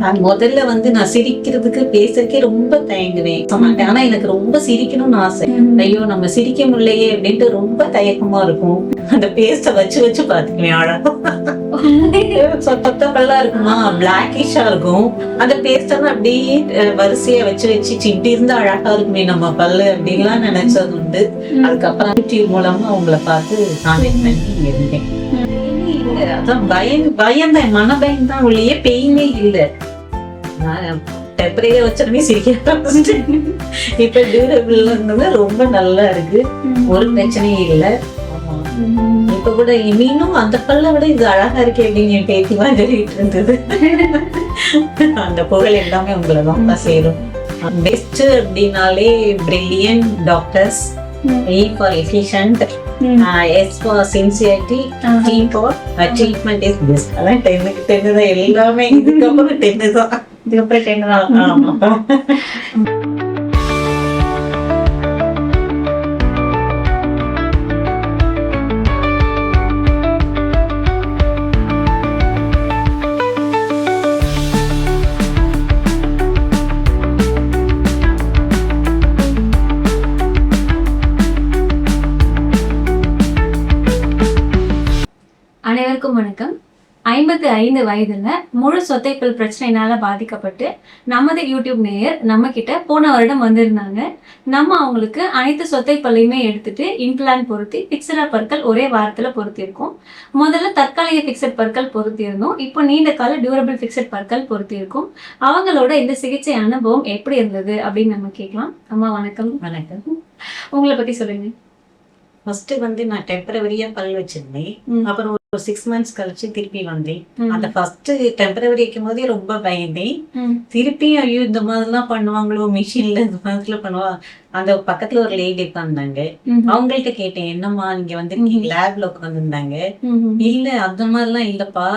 நான் முதல்ல நான் சிரிக்கிறதுக்கு பேசுறதுக்கே ரொம்ப தயங்குவேன். ஆனா எனக்கு ரொம்ப சிரிக்கணும்னு ஆசை. ஐயோ நம்ம சிரிக்க முடியலையே அப்படின்ட்டு ரொம்ப தயக்கமா இருக்கும். அந்த பேஸ்ட வச்சு வச்சு பாத்துக்குவேன். அழகா சொத்த பல்லா இருக்குமா, பிளாக்கிஷா இருக்கும். அந்த பேஸ்ட் எல்லாம் அப்படியே வரிசையா வச்சு வச்சு இப்படி இருந்தா அழகா இருக்குமே நம்ம பல்லு அப்படின்லாம் நினைச்சது உண்டு. அதுக்கப்புறம் யூடியூப் மூலமா அவங்கள பார்த்து கான்டெக்ட் பண்ணி இருந்தேன். அதான் பயம்தான், மன பயம் தான் ஒழிய பெயினே இல்லை. டெம்பரரியா வச்சோடனே சிரிக்க ஆரம்பிச்சிட்டேன். இப்ப டியூரபிள் ரொம்ப நல்லா இருக்கு, ஒரு பிரச்சனையும் இல்லை. இப்ப கூட மீனும் அந்த பல்ல விட இது அழகா இருக்கு அப்படின்னு என் பேத்தி சொல்லிட்டு இருந்தது. அந்த புகழ் எல்லாமே உங்களதான் சேரும். பெஸ்ட் அப்படின்னாலே brilliant doctors, E for efficient, S for sincerity, T for treatment is best. அதான் 10க்கு 10 தான் எல்லாமே. இதுக்கப்புறம் 10 தான். இதுக்கப்புறம் 10 தான். ஆமா. அனைவருக்கும் வணக்கம். 55 வயதுல முழு சொத்தைப்பல் பிரச்சனையினால பாதிக்கப்பட்டு நமது யூடியூப் நேயர் நம்ம கிட்ட போன வருடம் வந்திருந்தாங்க. நம்ம அவங்களுக்கு அனைத்து சொத்தைப்பல்லையுமே எடுத்துட்டு இம்ப்ளான்ட் பொருத்தி பிக்சரா பற்கள் ஒரே வாரத்துல பொருத்தியிருக்கோம். முதல்ல தற்காலிக பிக்சட் பற்கள் பொருத்தியிருந்தோம். இப்போ நீண்ட கால டியூரபிள் பிக்சட் பற்கள் பொருத்தியிருக்கோம். அவங்களோட இந்த சிகிச்சை அனுபவம் எப்படி இருந்தது அப்படின்னு நம்ம கேட்கலாம். அம்மா வணக்கம். வணக்கம். உங்களை பத்தி சொல்லுங்க. ஃபர்ஸ்ட் நான் டெம்பரவரியா பல் வச்சிருந்தேன். அப்புறம் ஒரு 6 months கழிச்சு திருப்பி வந்தேன். அந்த ஃபர்ஸ்ட் டெம்பரவரி வைக்கும் போதே ரொம்ப பயந்தேன். திருப்பி ஐயோ இந்த மாதிரிலாம் பண்ணுவாங்களோ, மிஷின்ல இந்த மாதிரிலாம் பண்ணுவா. அந்த பக்கத்துல ஒரு லேடி உட்கார்ந்தாங்க. அவங்கள்ட்ட கேட்டேன், என்னம்மா நீங்க நீங்க லேப்ல உட்காந்துருந்தாங்க. இல்ல அந்த மாதிரிலாம் இல்லப்பா,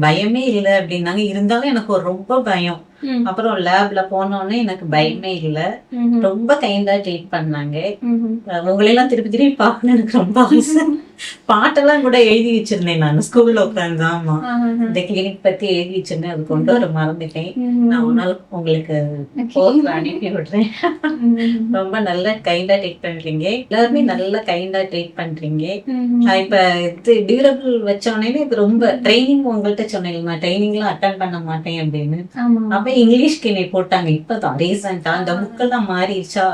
பயமே இல்லை அப்படின்னாங்க. இருந்தாலும் எனக்கு ஒரு ரொம்ப பயம். அப்புறம் லேப்ல போனோடனே எனக்கு பயமே இல்லை, ரொம்ப கைண்டா ட்ரீட் பண்ணாங்க. உங்களெல்லாம் திருப்பி திருப்பி பார்க்கணும் எனக்கு ரொம்ப ஆசை. பாட்டெல்லாம் கூட எழுதி வச்சிருந்தேன் நான் ஸ்கூல்ல உட்காந்து. ஆமா, இந்த கிளினிக் பத்தி எழுதி வச்சிருந்தேன், அது கொண்டு வர மறந்துட்டேன். நான் ஒரு நாள் உங்களுக்கு போஸ்ட்ல அனுப்பி விடுறேன். ரொம்ப நல்ல கைண்டா ட்ரீட் பண்றீங்க, எல்லாருமே நல்ல கைண்டா ட்ரீட் பண்றீங்க. இப்ப டியூரபிள் வச்சோடனே இது ரொம்ப ட்ரைனிங் உங்கள்கிட்ட சொன்னேன், நான் ட்ரைனிங்லாம் அட்டன் பண்ண மாட்டேன் அப்படின்னு. அப்ப இங்கிலீஷ்க்கு என்னை போட்டாங்க. இப்பதான் ரீசெண்டா அந்த புக்கெல்லாம் மாறிடுச்சா,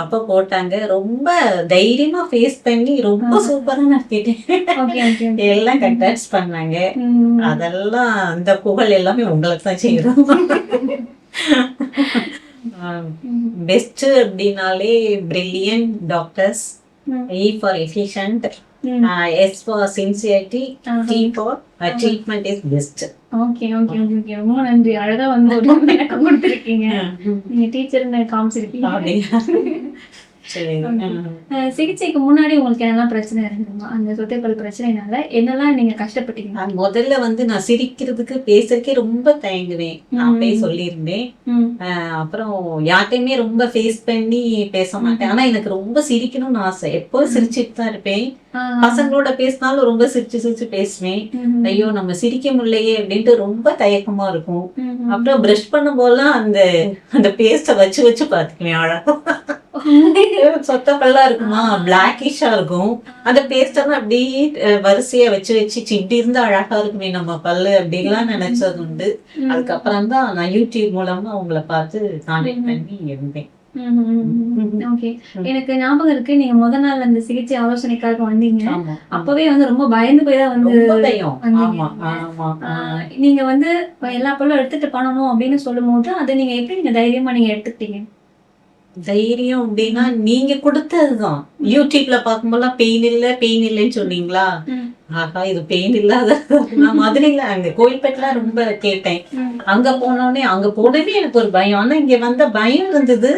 அப்ப போட்டாங்க. ரொம்ப தைரியமா ஃபேஸ் பண்ணி ரொம்ப சூப்பரா நடத்திட்டேன். எல்லாம் கண்டாக்ட் பண்ணாங்க. அதெல்லாம் அந்த புகழ் எல்லாமே உங்களுக்கு தான் செய்யறோம். பெஸ்ட் அப்படின்னாலே brilliant doctors, E for efficient, S for sincerity, T for treatment is best. Okay okay okay okay, ரொம்ப நன்றி. அழகா ஒரு விளக்கம் கொடுத்துருக்கீங்க. நீங்க டீச்சர்னு காமிச்சிருக்கீங்க. சிகிச்சைக்கு முன்னாடி உங்களுக்கு என்னெல்லாம் பிரச்சனை இருந்ததுமா? அந்த சொத்தைப்பல் பிரச்சனைனால என்னெல்லாம் நீங்க கஷ்டப்பட்டீங்க? நான் முதல்ல நான் சிரிக்கிறதுக்கு பேசுறதுக்கே ரொம்ப தயங்குவேன். நான் சொல்லியிருந்தேன். அப்புறம் யார்ட்டையுமே ரொம்ப ஃபேஸ் பண்ணி பேச மாட்டேன். ஆனா எனக்கு ரொம்ப சிரிக்கணும்னு ஆசை. எப்போதும் சிரிச்சுட்டு தான் இருப்பேன். பசங்களோட பேசினாலும் ரொம்ப சிரிச்சு சிரிச்சு பேசுவேன். ஐயோ நம்ம சிரிக்க முடியலையே அப்படின்ட்டு ரொம்ப தயக்கமா இருக்கும். அப்புறம் பிரஷ் பண்ணும் போதெல்லாம் அந்த பேஸ்ட வச்சு வச்சு பாத்துக்குவேன். அழகா சொத்த பல்லா இருக்குமா, பிளாக்கிஷா இருக்கும். அந்த பேஸ்ட் எல்லாம் அப்படியே வரிசையா வச்சு வச்சு இப்படி இருந்தா அழகா இருக்குமே நம்ம பல்லு அப்படின்லாம் நினைச்சது உண்டு. அதுக்கப்புறம் தான் நான் யூடியூப் மூலமா அவங்கள பார்த்து கான்டெக்ட் பண்ணி இருந்தேன். ஓகே, எனக்கு ஞாபகம் இருக்கு, நீங்க முதல் நாள் அந்த சிகிச்சை ஆலோசனைக்காக வந்தீங்க. அப்பவே ரொம்ப பயந்து போய் தான் நீங்க எல்லா பல்லும் எடுத்துட்டு பண்ணணும் அப்படின்னு சொல்லும் போது அதை நீங்க எப்படி தைரியமா எடுத்துக்கிட்டீங்க? தைரியம் அப்படின்னா நீங்க கொடுத்ததுதான். யூடியூப்ல பார்க்கும்போது பெயின் இல்லைன்னு சொன்னீங்களா, ஆகா இது பெயின் இல்லாத. நான் மதுரையில அங்க கோயில்பேட்டில ரொம்ப கேட்டேன். அங்க போனோடனே எனக்கு ஒரு பயம். ஆனா இங்க வந்த பயம் இருந்தது.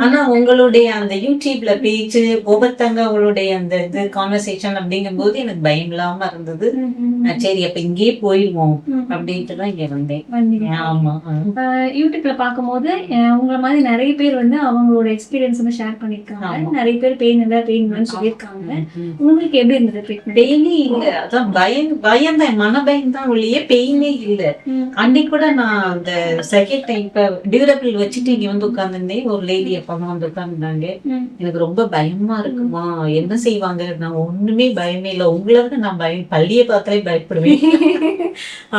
ஆனா உங்களுடைய அந்த யூடியூப்ல பேச்சு ஒவ்வொருத்தங்க உங்களுடைய அந்த இது கான்வர்சேஷன் அப்படிங்கும் போது எனக்கு பயம் இல்லாம இருந்தது. சரி அப்ப இங்கேயே போயிடுவோம் அப்படின்ட்டு தான் இங்க வந்தேன். ஆமா, யூடியூப்ல பார்க்கும்போது உங்களை மாதிரி நிறைய பேர் அவங்களோட எக்ஸ்பீரியன்ஸ் ஷேர் பண்ணிருக்காங்க. நிறைய பேர் பெயின் இல்ல பெயின் சொல்லியிருக்காங்க. உங்களுக்கு எப்படி இருந்தது ட்ரீட்மெண்ட்? பெயினே இல்ல. அதான் பயந்தேன், மனபயம் தான் ஒழிய பெயினே இல்ல. அன்னைக்கு கூட நான் அந்த செகண்ட் டைம் இப்ப டியூரபிள் வச்சுட்டு இங்க வந்து உட்கார்ந்துருந்தேன். ஒரு லேடி அப்பா வந்து உட்கார்ந்துருந்தாங்க. எனக்கு ரொம்ப பயமா இருக்குமா, என்ன செய்வாங்க, நான் ஒண்ணுமே பயமே இல்ல, உங்களை விட நான் பள்ளியை பார்த்தாலே பயப்படுவேன்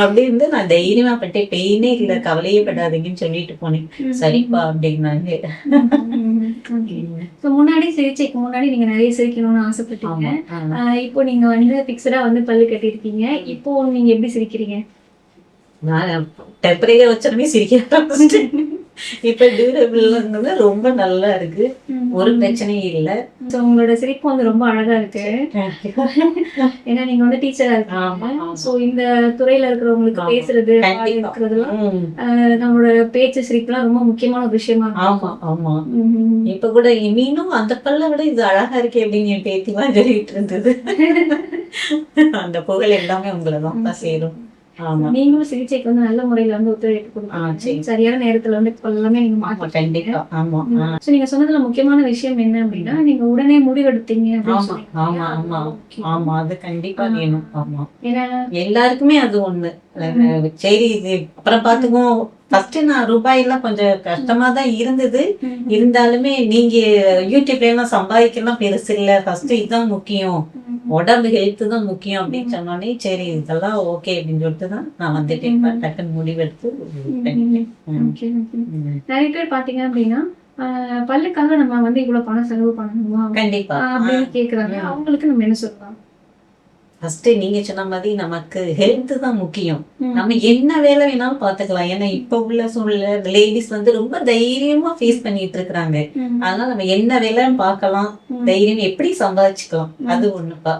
அப்படின்னு நான் தைரியமா பட்டேன். பெயினே இல்ல, கவலையே படாதீங்கன்னு சொல்லிட்டு போனேன். சரிப்பா அப்படின்னாங்க. முன்னாடி சிகிச்சைக்கு முன்னாடி நீங்க நிறைய சிரிக்கணும்னு ஆசைப்பட்டீங்க. இப்போ நீங்க வந்து பிக்ஸடா வந்து பல்லு கட்டிருக்கீங்க. இப்போ நீங்க எப்படி சிரிக்கிறீங்க? நான் டெம்பரேச்சர் வச்சோடனே சிரிக்க ஆரம்பிச்சிட்டேன். இப்ப டியூரபிள் ரொம்ப நல்லா இருக்கு, ஒரு பிரச்சனையும் இல்ல. உங்களோட சிரிப்பு வந்து ரொம்ப அழகா இருக்கு. ஏன்னா நீங்க வந்து டீச்சரா இருக்கீங்க. சோ இந்த துறையில இருக்கிறவங்களுக்கு பேசுறது இருக்கிறதுலாம் நம்மளோட பேச்சு சிரிப்புலாம் ரொம்ப முக்கியமான ஒரு விஷயமா இருக்கு. ஆமா ஆமா. இப்ப கூட மீனும் அந்த பல்ல விட இது அழகா இருக்கு அப்படின்னு என் பேத்திலாம் சொல்லிட்டு இருந்தது. அந்த புகழ் எல்லாமே உங்களதான் சேரும். நீங்களும் சிகிச்சைக்கு வந்து நல்ல முறையில வந்து ஒத்துழைப்பு கொடுங்க. சரியான நேரத்துல வந்து எல்லாமே நீங்க மாத்தி. கண்டிப்பா. ஆமா. நீங்க சொன்னதுல முக்கியமான விஷயம் என்ன அப்படின்னா, நீங்க உடனே முடிவெடுத்தீங்க. ஆமா ஆமா ஆமா, அது கண்டிப்பா வேணும். ஆமா, எல்லாருக்குமே அது ஒண்ணு. சரி இது அப்புறம் பாத்துக்குவோம். ஃபர்ஸ்ட் நான் ரூபாயெல்லாம் கொஞ்சம் கஷ்டமா தான் இருந்தது. இருந்தாலுமே நீங்க யூடியூப்ல எல்லாம் சம்பாதிக்கலாம் பெருசு இல்ல, ஃபர்ஸ்ட் இதுதான் முக்கியம், உடம்பு ஹெல்த் தான் முக்கியம் அப்படின்னு சொன்னோடனே சரி இதெல்லாம் ஓகே அப்படின்னு சொல்லிட்டு தான் நான் வந்துட்டேன். டக்குன்னு முடிவெடுத்து நிறைய பேர் பாத்தீங்க அப்படின்னா பல்லுக்காக நம்ம வந்து இவ்வளவு பணம் செலவு பண்ணணுமா கண்டிப்பா அப்படின்னு கேக்குறாங்க. அவங்களுக்கு நம்ம என்ன சொல்லலாம்? ஃபர்ஸ்ட் நீங்க சொன்ன மாதிரி நமக்கு ஹெல்த் தான் முக்கியம். நம்ம என்ன வேலை வேணாலும் பாத்துக்கலாம். ஏன்னா இப்ப உள்ள சூழ்நிலை லேடிஸ் வந்து ரொம்ப தைரியமா ஃபேஸ் பண்ணிட்டு இருக்கிறாங்க. அதனால நம்ம என்ன வேலைன்னு பார்க்கலாம், தைரியம் எப்படி சம்பாதிச்சுக்கலாம், அது ஒண்ணுப்பா.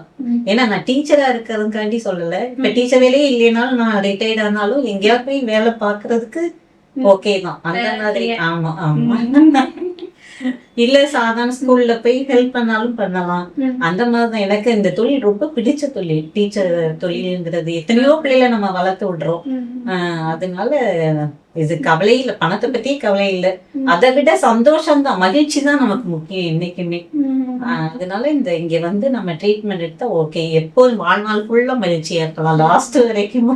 ஏன்னா நான் டீச்சரா இருக்கிறதுக்காண்டி சொல்லல. இப்ப டீச்சர் வேலையே இல்லைனாலும் நான் ரிட்டையர்ட் ஆனாலும் எங்கேயாவது போய் வேலை பாக்குறதுக்கு ஓகே தான் அந்த மாதிரி. ஆமா ஆமா. இல்ல சாதாரண ஸ்கூல்ல போய் ஹெல்ப் பண்ணாலும் பண்ணலாம். அந்த மாதிரிதான். எனக்கு இந்த தொழில் ரொம்ப பிடிச்ச தொழில், டீச்சர் தொழில்ங்கிறது. எத்தனையோ பிள்ளைகளை நம்ம வளர்த்து விடுறோம். அதனால இது கவலை இல்ல, பணத்தை பத்தி கவலை இல்ல. அதை விட சந்தோஷம் தான், மகிழ்ச்சி தான் நமக்கு முக்கியம் என்னைக்குமே. அதனால இங்க வந்து நம்ம ட்ரீட்மெண்ட் எடுத்தா ஓகே, எப்போதும் வாழ்நாள் ஃபுல்லா மகிழ்ச்சியா இருக்கலாம், லாஸ்ட் வரைக்கும்.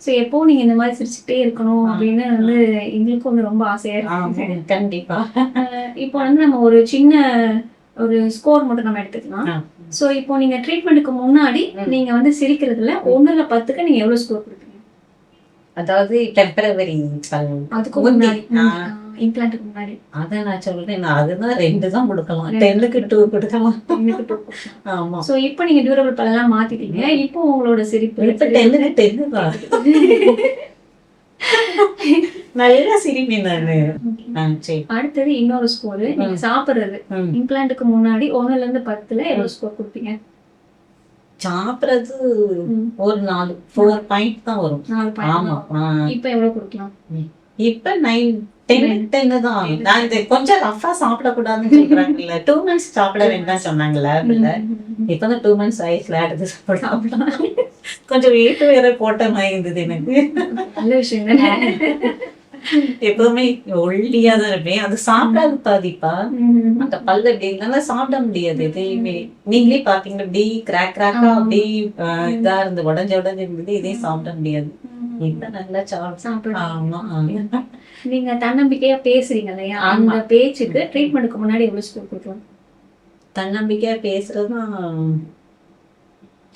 சோ எப்பவும் நீங்க இந்த மாதிரி சிரிச்சுட்டே இருக்கணும் அப்படின்னு வந்து எங்களுக்கும் வந்து ரொம்ப ஆசையா இருக்கு. கண்டிப்பா. இப்போ வந்து நம்ம ஒரு சின்ன ஒரு ஸ்கோர் மட்டும் நம்ம எடுத்துக்கலாம். சோ இப்போ நீங்க ட்ரீட்மெண்ட்டுக்கு முன்னாடி நீங்க வந்து சிரிக்கிறதுல 1ல 10க்கு நீங்க எவ்வளவு ஸ்கோர் கொடுப்பீங்க? அதாவது டெம்பரவரி அதுக்கு முன்னாடி இம்ப்ளான்ட்க்கு முன்னாடி அதான் நான் சொல்றேன். அதுதான் 2 தான் கொடுக்கலாம், 10க்கு 2 கொடுக்கலாம். ஆமா. சோ இப்போ நீங்க டியூரபிள் பல்லெல்லாம் மாத்திட்டீங்க. இப்போ உங்களோட சிரிப்பு இப்ப 10க்கு 10 தான். நல்லா சிரிப்பேன் நானு. அடுத்தது இன்னொரு ஸ்கோர், நீங்க சாப்பிடுறது. இம்ப்ளான்ட்க்கு முன்னாடி 1ல இருந்து 10ல எவ்வளவு ஸ்கோர் கொடுப்பீங்க? சாப்பிடுறது ஒரு 4 பாயிண்ட் தான் வரும். ஆமா. இப்ப எவ்வளவு கொடுக்கலாம்? இப்ப 10 தான். நான் இது கொஞ்சம் ரஃபா சாப்பிடக்கூடாதுன்னு சொல்றாங்கல்ல, 2 months சாப்பிட வேண்டாம் சொன்னாங்கல்ல. இப்பதான் 2 months ஆயிடுச்சுல, அடுத்து சாப்பிடலாம். கொஞ்சம் வெயிட் வேற போட்ட மாதிரி இருந்தது எனக்கு. நல்ல விஷயம். எப்பவுமே ஒல்லியா தான் இருப்பேன். அது சாப்பிடாது பாதிப்பா. அந்த பல்லு அப்படி இருந்தாலும் சாப்பிட முடியாது எதையுமே. நீங்களே பாத்தீங்கன்னா அப்படி கிராக்கா அப்படி இதா இருந்து உடஞ்சு இருந்தது, இதையும் சாப்பிட முடியாது. இப்ப நல்லா சாப்பிடலாம். நீங்க தன்னம்பிக்கையா பேசுறீங்க இல்லையா, அந்த பேச்சுக்கு ட்ரீட்மெண்ட்டுக்கு முன்னாடி எவ்வளவு ஸ்கோர் கொடுக்கலாம்? தன்னம்பிக்கையா பேசுறதுதான்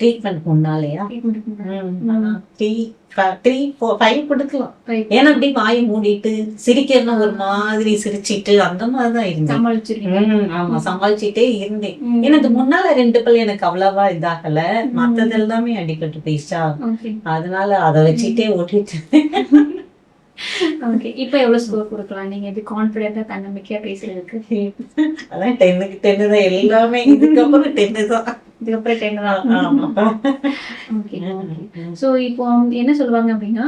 ட்ரீட்மெண்ட் முன்னாலேயா 3-5 கொடுக்கலாம். ஏன்னா அப்படி வாயை மூடிட்டு சிரிக்கிறதுனா ஒரு மாதிரி சிரிச்சிட்டு அந்த மாதிரிதான் இருந்தேன். ஆமா, சமாளிச்சுட்டே இருந்தேன். ஏன்னா இது முன்னால 2 பல் எனக்கு அவ்வளவா இதாகல, மத்தது எல்லாமே அடிக்கட்டு போயிடுச்சா, அதனால அதை வச்சுட்டே ஓட்டிட்டு. ஓகே, இப்போ எவ்வளவு ஸ்கோர் கொடுக்கலாம் நீங்க எப்படி கான்ஃபிடென்ட்டா தன்னம்பிக்கையா பேசுறதுக்கு? அதான் 10க்கு 10 தான் எல்லாமே. இதுக்கப்புறம் 10 தான். இதுக்கப்புறம் 10 தான். ஓகே. சோ இப்போ என்ன சொல்லுவாங்க அப்படின்னா,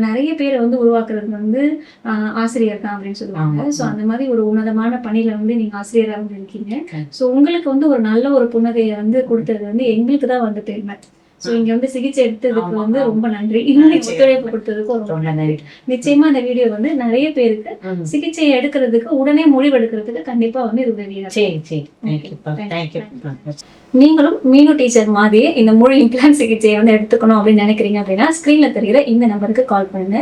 நிறைய பேர் வந்து உருவாக்குறது வந்து ஆசிரியர் தான் அப்படின்னு சொல்லுவாங்க. சோ அந்த மாதிரி ஒரு உன்னதமான பணியில வந்து நீங்க ஆசிரியரா வந்து இருக்கீங்க. சோ உங்களுக்கு வந்து ஒரு நல்ல ஒரு புன்னகையை வந்து கொடுத்தது வந்து எங்களுக்கு தான் வந்து பெருமை. ஸோ இங்க வந்து சிகிச்சை எடுத்ததுக்கு வந்து ரொம்ப நன்றி. இன்னும் ஒத்துழைப்பு கொடுத்ததுக்கு ரொம்ப நன்றி. நிச்சயமா இந்த வீடியோ வந்து நிறைய பேருக்கு சிகிச்சை எடுக்கிறதுக்கு உடனே முடிவு எடுக்கிறதுக்கு கண்டிப்பா வந்து இது உதவியா நீங்களும் மீனு டீச்சர் மாதிரியே இந்த முழு இம்ப்ளான்ட் சிகிச்சையை வந்து எடுத்துக்கணும் அப்படின்னு நினைக்கிறீங்க அப்படின்னா ஸ்கிரீன்ல தெரிகிற இந்த நம்பருக்கு கால் பண்ணுங்க.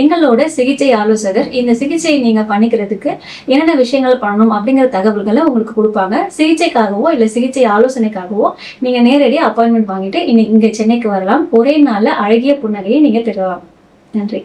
எங்களோட சிகிச்சை ஆலோசகர் இந்த சிகிச்சையை நீங்க பண்ணிக்கிறதுக்கு என்னென்ன விஷயங்கள் பண்ணணும் அப்படிங்கிற தகவல்களை உங்களுக்கு கொடுப்பாங்க. சிகிச்சைக்காகவோ இல்லை சிகிச்சை ஆலோசனைக்காகவோ நீங்க நேரடியாக அப்பாயின்மெண்ட் வாங்கிட்டு இங்க சென்னைக்கு வரலாம். ஒரே நாள்ல அழகிய புன்னகையை நீங்க பெறலாம். நன்றி.